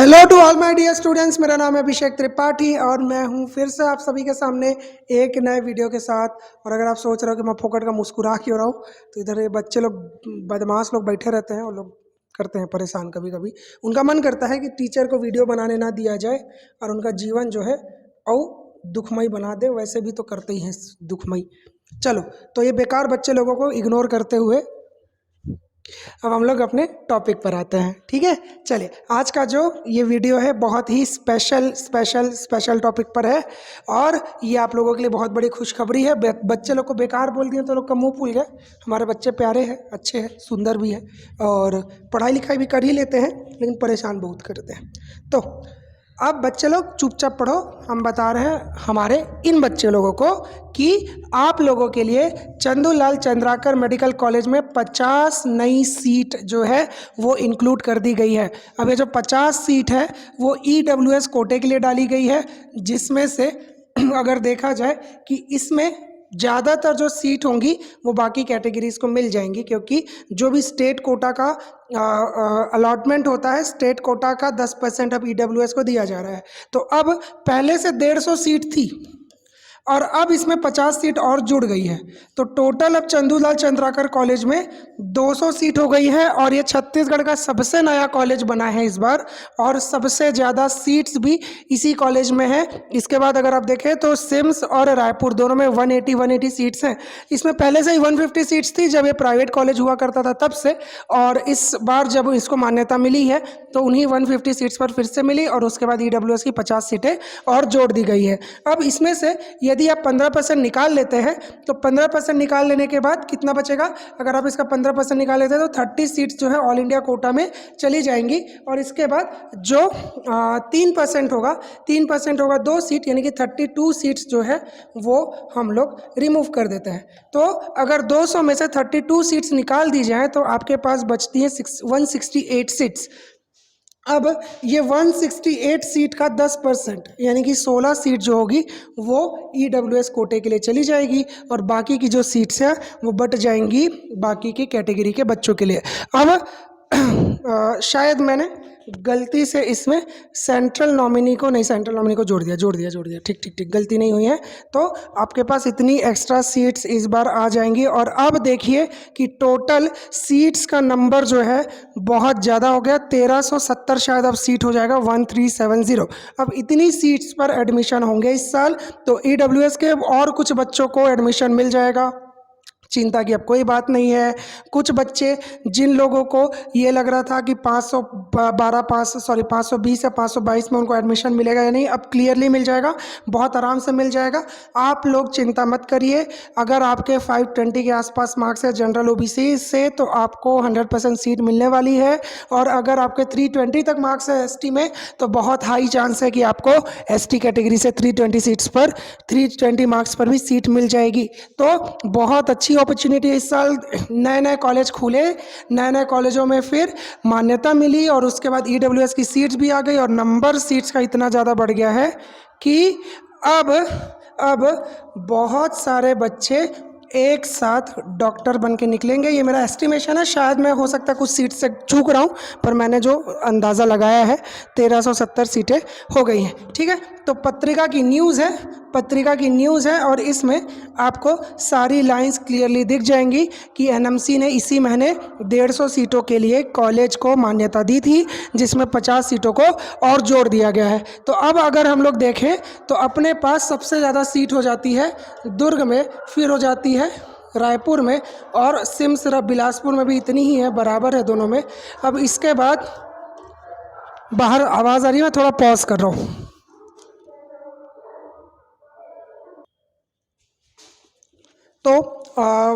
Hello to all my dear students, मेरा नाम है अभिषेक त्रिपाठी और मैं हूं फिर से आप सभी के सामने एक नए वीडियो के साथ। और अगर आप सोच रहे हो कि मैं फोकट का मुस्कुरा क्यों रहा हूं, तो इधर ये बच्चे लोग बदमाश लोग बैठे रहते हैं और लोग करते हैं परेशान। कभी कभी उनका मन करता है कि टीचर को वीडियो बनाने ना दिया जाए और उनका जीवन जो है और दुखमय बना दे। वैसे भी तो करते ही हैं दुखमय। चलो, तो ये बेकार बच्चे लोगों को इग्नोर करते हुए अब हम लोग अपने टॉपिक पर आते हैं। ठीक है, चलिए आज का जो ये वीडियो है बहुत ही स्पेशल टॉपिक पर है और ये आप लोगों के लिए बहुत बड़ी खुशखबरी है। बच्चे लोग को बेकार बोल दिए तो लोग का मुंह फूल गए। हमारे बच्चे प्यारे हैं, अच्छे हैं, सुंदर भी है और पढ़ाई लिखाई भी कर ही लेते हैं, लेकिन परेशान बहुत करते हैं। तो अब बच्चे लोग चुपचाप पढ़ो। हम बता रहे हैं हमारे इन बच्चे लोगों को कि आप लोगों के लिए चंदूलाल चंद्राकर मेडिकल कॉलेज में 50 नई सीट जो है वो इंक्लूड कर दी गई है। अब ये जो 50 सीट है वो EWS कोटे के लिए डाली गई है, जिसमें से अगर देखा जाए कि इसमें ज़्यादातर जो सीट होंगी वो बाकी कैटेगरीज को मिल जाएंगी, क्योंकि जो भी स्टेट कोटा का अलॉटमेंट होता है, स्टेट कोटा का 10% अब EWS को दिया जा रहा है। तो अब पहले से 150 सीट थी और अब इसमें 50 सीट और जुड़ गई है, तो टोटल अब चंदूलाल चंद्राकर कॉलेज में 200 सीट हो गई है। और ये छत्तीसगढ़ का सबसे नया कॉलेज बना है इस बार और सबसे ज़्यादा सीट्स भी इसी कॉलेज में है। इसके बाद अगर आप देखें तो सिम्स और रायपुर दोनों में 180 सीट्स हैं। इसमें पहले से ही 150 सीट्स थी जब ये प्राइवेट कॉलेज हुआ करता था तब से, और इस बार जब इसको मान्यता मिली है तो उन्हीं 150 सीट्स पर फिर से मिली और उसके बाद EWS की 50 सीटें और जोड़ दी गई है। अब इसमें से यदि आप 15% निकाल लेते हैं तो 15% निकाल लेने के बाद कितना बचेगा? अगर आप इसका 15% निकाल लेते हैं तो 30 सीट्स जो है ऑल इंडिया कोटा में चली जाएंगी। और इसके बाद जो 3% होगा 2 सीट, यानी कि 32 सीट्स जो है वो हम लोग रिमूव कर देते हैं। तो अगर 200 में से 32 सीट्स निकाल दी जाए तो आपके पास बचती है 168 सीट्स। अब ये 168 सीट का 10% यानी कि 16 सीट जो होगी वो EWS कोटे के लिए चली जाएगी और बाकी की जो सीट्स हैं वो बट जाएंगी बाकी की कैटेगरी के बच्चों के लिए। अब शायद मैंने गलती से इसमें सेंट्रल नॉमिनी को जोड़ दिया। ठीक, गलती नहीं हुई है। तो आपके पास इतनी एक्स्ट्रा सीट्स इस बार आ जाएंगी। और अब देखिए कि टोटल सीट्स का नंबर जो है बहुत ज़्यादा हो गया, 1370 शायद अब सीट हो जाएगा, 1370। अब इतनी सीट्स पर एडमिशन होंगे इस साल, तो EWS के और कुछ बच्चों को एडमिशन मिल जाएगा। चिंता की अब कोई बात नहीं है। कुछ बच्चे जिन लोगों को ये लग रहा था कि 520 या 522 में उनको एडमिशन मिलेगा या नहीं, अब क्लियरली मिल जाएगा, बहुत आराम से मिल जाएगा। आप लोग चिंता मत करिए। अगर आपके 520 के आसपास मार्क्स है जनरल OBC से तो आपको 100% सीट मिलने वाली है। और अगर आपके 320 तक मार्क्स है ST में तो बहुत हाई चांस है कि आपको ST कैटेगरी से 320 सीट्स पर 320 मार्क्स पर भी सीट मिल जाएगी। तो बहुत अच्छी अपॉर्चुनिटी। इस साल नए कॉलेज खुले, नए कॉलेजों में फिर मान्यता मिली और उसके बाद EWS की सीट्स भी आ गई और नंबर सीट्स का इतना ज़्यादा बढ़ गया है कि अब बहुत सारे बच्चे एक साथ डॉक्टर बन के निकलेंगे। ये मेरा एस्टिमेशन है, शायद मैं हो सकता है कुछ सीट से चूक रहा हूँ, पर मैंने जो अंदाज़ा लगाया है 1370 सीटें हो गई हैं। ठीक है, तो पत्रिका की न्यूज़ है और इसमें आपको सारी लाइंस क्लियरली दिख जाएंगी कि NMC ने इसी महीने 150 सीटों के लिए कॉलेज को मान्यता दी थी, जिसमें 50 सीटों को और जोड़ दिया गया है। तो अब अगर हम लोग देखें तो अपने पास सबसे ज़्यादा सीट हो जाती है दुर्ग में, फिर हो जाती है रायपुर में और सिम्स बिलासपुर में भी इतनी ही है, बराबर है दोनों में। अब इसके बाद बाहर आवाज़ आ रही है, मैं थोड़ा पॉज कर रहा हूँ। तो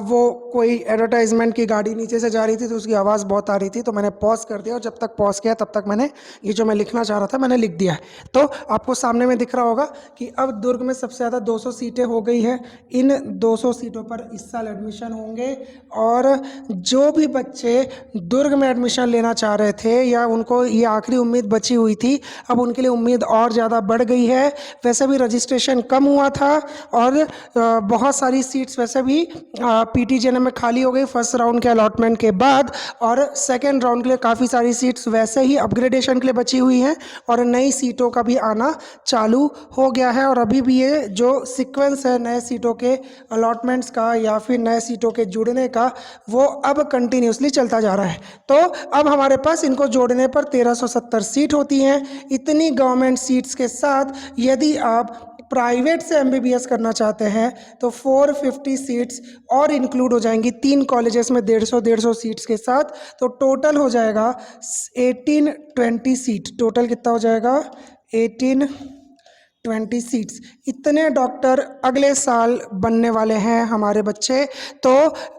वो कोई एडवर्टाइजमेंट की गाड़ी नीचे से जा रही थी तो उसकी आवाज़ बहुत आ रही थी, तो मैंने पॉज कर दिया और जब तक पॉज किया तब तक मैंने ये जो मैं लिखना चाह रहा था मैंने लिख दिया है। तो आपको सामने में दिख रहा होगा कि अब दुर्ग में सबसे ज़्यादा 200 सीटें हो गई हैं। इन 200 सीटों पर इस साल एडमिशन होंगे और जो भी बच्चे दुर्ग में एडमिशन लेना चाह रहे थे या उनको ये आखिरी उम्मीद बची हुई थी, अब उनके लिए उम्मीद और ज़्यादा बढ़ गई है। वैसे भी रजिस्ट्रेशन कम हुआ था और बहुत सारी सीट्स वैसे भी पीटीजीएनएम में खाली हो गई फर्स्ट राउंड के अलॉटमेंट के बाद, और सेकेंड राउंड के लिए काफ़ी सारी सीट्स वैसे ही अपग्रेडेशन के लिए बची हुई हैं और नई सीटों का भी आना चालू हो गया है। और अभी भी ये जो सीक्वेंस है नए सीटों के अलॉटमेंट्स का या फिर नए सीटों के जुड़ने का, वो अब कंटिन्यूसली चलता जा रहा है। तो अब हमारे पास इनको जोड़ने पर 1370 सीट होती हैं। इतनी गवर्नमेंट सीट्स के साथ यदि आप प्राइवेट से एमबीबीएस करना चाहते हैं तो 450 सीट्स और इंक्लूड हो जाएंगी 3 कॉलेजेस में 150 सीट्स के साथ। तो टोटल हो जाएगा 1820 सीट। टोटल कितना हो जाएगा? 1820 सीट्स। इतने डॉक्टर अगले साल बनने वाले हैं हमारे बच्चे। तो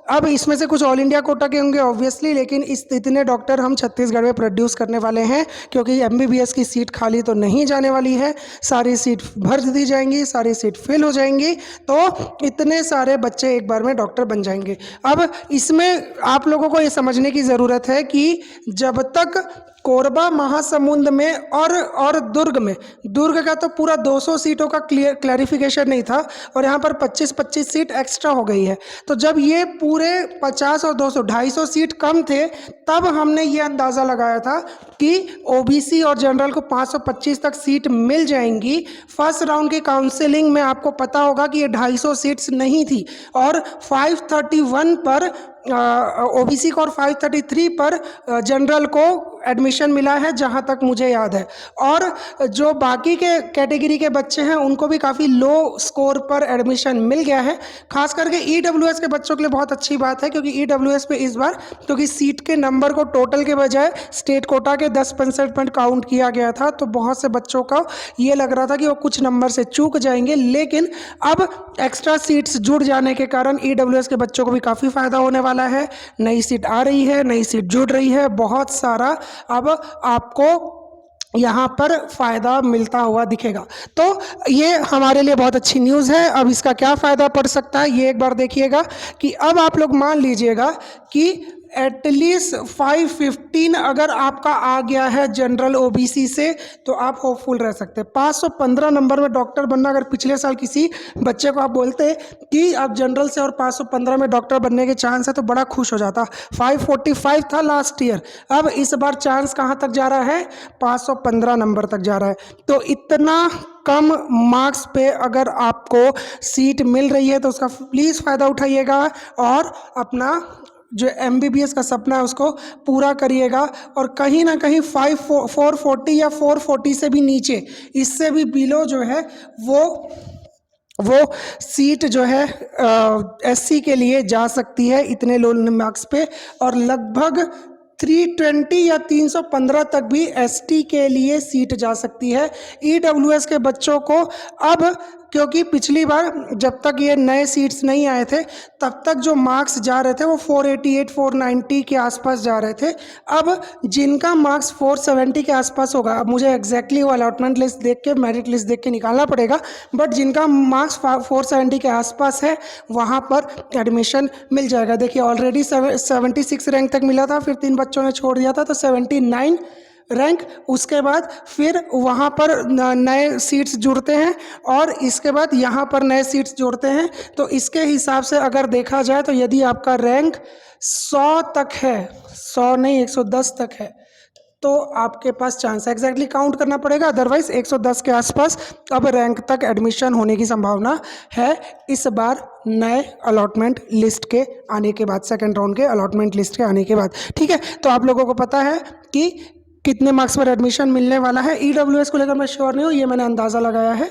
अब इसमें से कुछ ऑल इंडिया कोटा के होंगे ऑब्वियसली, लेकिन इतने डॉक्टर हम छत्तीसगढ़ में प्रोड्यूस करने वाले हैं, क्योंकि एमबीबीएस की सीट खाली तो नहीं जाने वाली है, सारी सीट भर दी जाएंगी, सारी सीट फिल हो जाएंगी। तो इतने सारे बच्चे एक बार में डॉक्टर बन जाएंगे। अब इसमें आप लोगों को ये समझने की ज़रूरत है कि जब तक कोरबा महासमुंद में और दुर्ग में, दुर्ग का तो पूरा 200 सीटों का क्लैरिफिकेशन नहीं था और यहाँ पर 25-25 सीट एक्स्ट्रा हो गई है। तो जब ये पूरे 50 और 200 250 सीट कम थे, तब हमने ये अंदाज़ा लगाया था कि ओबीसी और जनरल को 525 तक सीट मिल जाएंगी। फर्स्ट राउंड की काउंसलिंग में आपको पता होगा कि ये 250 सीट्स नहीं थी और 531 पर ओबीसी को और 533 पर जनरल को एडमिशन मिला है, जहां तक मुझे याद है। और जो बाकी के कैटेगरी के बच्चे हैं उनको भी काफ़ी लो स्कोर पर एडमिशन मिल गया है। खास करके ईडब्ल्यूएस के बच्चों के लिए बहुत अच्छी बात है, क्योंकि ईडब्ल्यूएस पे इस बार क्योंकि सीट के नंबर को टोटल के बजाय स्टेट कोटा के 10% काउंट किया गया था, तो बहुत से बच्चों का ये लग रहा था कि वो कुछ नंबर से चूक जाएंगे। लेकिन अब एक्स्ट्रा सीट्स जुड़ जाने के कारण ईडब्ल्यूएस के बच्चों को भी काफ़ी फायदा होने वाला है। नई सीट आ रही है, नई सीट जुड़ रही है, बहुत सारा अब आपको यहाँ पर फ़ायदा मिलता हुआ दिखेगा। तो ये हमारे लिए बहुत अच्छी न्यूज़ है। अब इसका क्या फ़ायदा पड़ सकता है ये एक बार देखिएगा कि अब आप लोग मान लीजिएगा कि एटलीस्ट 515 अगर आपका आ गया है जनरल ओबीसी से, तो आप होपफुल रह सकते हैं। 515 नंबर में डॉक्टर बनना, अगर पिछले साल किसी बच्चे को आप बोलते कि आप जनरल से और 515 में डॉक्टर बनने के चांस है, तो बड़ा खुश हो जाता। 545 था लास्ट ईयर, अब इस बार चांस कहाँ तक जा रहा है? 515 नंबर तक जा रहा है। तो इतना कम मार्क्स पे अगर आपको सीट मिल रही है तो उसका प्लीज़ फ़ायदा उठाइएगा और अपना जो एमबीबीएस का सपना है उसको पूरा करिएगा। और कहीं ना कहीं 440 या 440 से भी नीचे, इससे भी बिलो जो है वो सीट जो है एससी के लिए जा सकती है इतने लो मार्क्स पे, और लगभग 320 या 315 तक भी एसटी के लिए सीट जा सकती है। ईडब्ल्यूएस के बच्चों को अब, क्योंकि पिछली बार जब तक ये नए सीट्स नहीं आए थे तब तक जो मार्क्स जा रहे थे वो 488 490 के आसपास जा रहे थे। अब जिनका मार्क्स 470 के आसपास होगा, अब मुझे एग्जैक्टली वो अलॉटमेंट लिस्ट देख के, मेरिट लिस्ट देख के निकालना पड़ेगा, बट जिनका मार्क्स 470 के आसपास है वहाँ पर एडमिशन मिल जाएगा। देखिए ऑलरेडी 76 रैंक तक मिला था, फिर 3 बच्चों ने छोड़ दिया था तो 79 रैंक, उसके बाद फिर वहाँ पर नए सीट्स जुड़ते हैं और इसके बाद यहाँ पर नए सीट्स जुड़ते हैं। तो इसके हिसाब से अगर देखा जाए तो यदि आपका रैंक 100 तक है, 100 नहीं 110 तक है, तो आपके पास चांस है। एग्जैक्टली काउंट करना पड़ेगा, अदरवाइज 110 के आसपास अब रैंक तक एडमिशन होने की संभावना है इस बार नए अलॉटमेंट लिस्ट के आने के बाद, सेकेंड राउंड के अलॉटमेंट लिस्ट के आने के बाद। ठीक है, तो आप लोगों को पता है कि कितने मार्क्स पर एडमिशन मिलने वाला है। ईडब्ल्यूएस को लेकर मैं श्योर नहीं हूँ, ये मैंने अंदाज़ा लगाया है,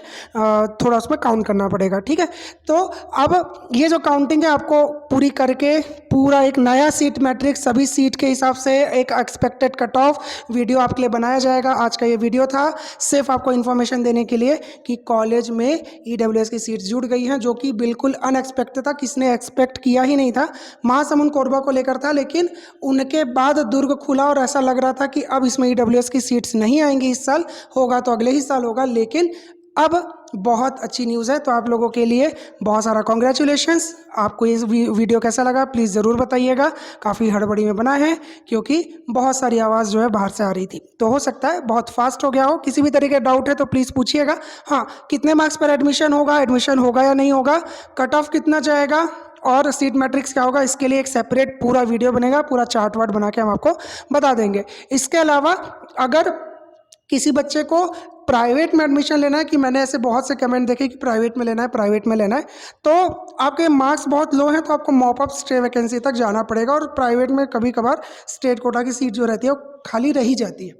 थोड़ा उसमें काउंट करना पड़ेगा। ठीक है, तो अब ये जो काउंटिंग है आपको पूरी करके पूरा एक नया सीट मैट्रिक्स, सभी सीट के हिसाब से एक एक्सपेक्टेड कट ऑफ वीडियो आपके लिए बनाया जाएगा। आज का ये वीडियो था सिर्फ आपको इन्फॉर्मेशन देने के लिए कि कॉलेज में ईडब्ल्यूएस की सीट जुड़ गई हैं, जो कि बिल्कुल अनएक्सपेक्टेड था, किसने एक्सपेक्ट किया ही नहीं था। महासमुंद कोरबा को लेकर था, लेकिन उनके बाद दुर्ग खुला और ऐसा लग रहा था कि अब इसमें ईडब्ल्यूएस की सीट्स नहीं आएंगी इस साल, होगा तो अगले ही साल होगा। लेकिन अब बहुत अच्छी न्यूज़ है, तो आप लोगों के लिए बहुत सारा कॉन्ग्रेचुलेशंस। आपको ये वीडियो कैसा लगा प्लीज़ ज़रूर बताइएगा। काफ़ी हड़बड़ी में बना है क्योंकि बहुत सारी आवाज़ जो है बाहर से आ रही थी, तो हो सकता है बहुत फास्ट हो गया हो। किसी भी तरीके का डाउट है तो प्लीज़ पूछिएगा। हाँ, कितने मार्क्स पर एडमिशन होगा या नहीं होगा, कट ऑफ कितना जाएगा, और सीट मैट्रिक्स क्या होगा, इसके लिए एक सेपरेट पूरा वीडियो बनेगा, पूरा चार्ट वार्ट बना के हम आपको बता देंगे। इसके अलावा अगर किसी बच्चे को प्राइवेट में एडमिशन लेना है, कि मैंने ऐसे बहुत से कमेंट देखे कि प्राइवेट में लेना है, प्राइवेट में लेना है, तो आपके मार्क्स बहुत लो हैं तो आपको मॉप अप स्टे वैकेंसी तक जाना पड़ेगा। और प्राइवेट में कभी कभार स्टेट कोटा की सीट जो रहती है वो खाली रही जाती है,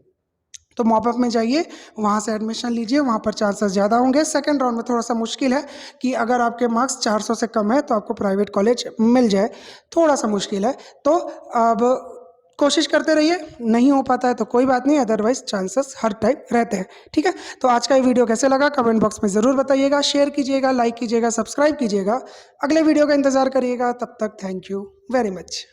तो मॉप अप में जाइए, वहाँ से एडमिशन लीजिए, वहाँ पर चांसेस ज़्यादा होंगे। सेकंड राउंड में थोड़ा सा मुश्किल है कि अगर आपके मार्क्स 400 से कम है तो आपको प्राइवेट कॉलेज मिल जाए, थोड़ा सा मुश्किल है। तो अब कोशिश करते रहिए, नहीं हो पाता है तो कोई बात नहीं, अदरवाइज चांसेस हर टाइम रहते हैं। ठीक है, तो आज का ये वीडियो कैसे लगा कमेंट बॉक्स में ज़रूर बताइएगा, शेयर कीजिएगा, लाइक कीजिएगा, सब्सक्राइब कीजिएगा, अगले वीडियो का इंतज़ार करिएगा। तब तक थैंक यू वेरी मच।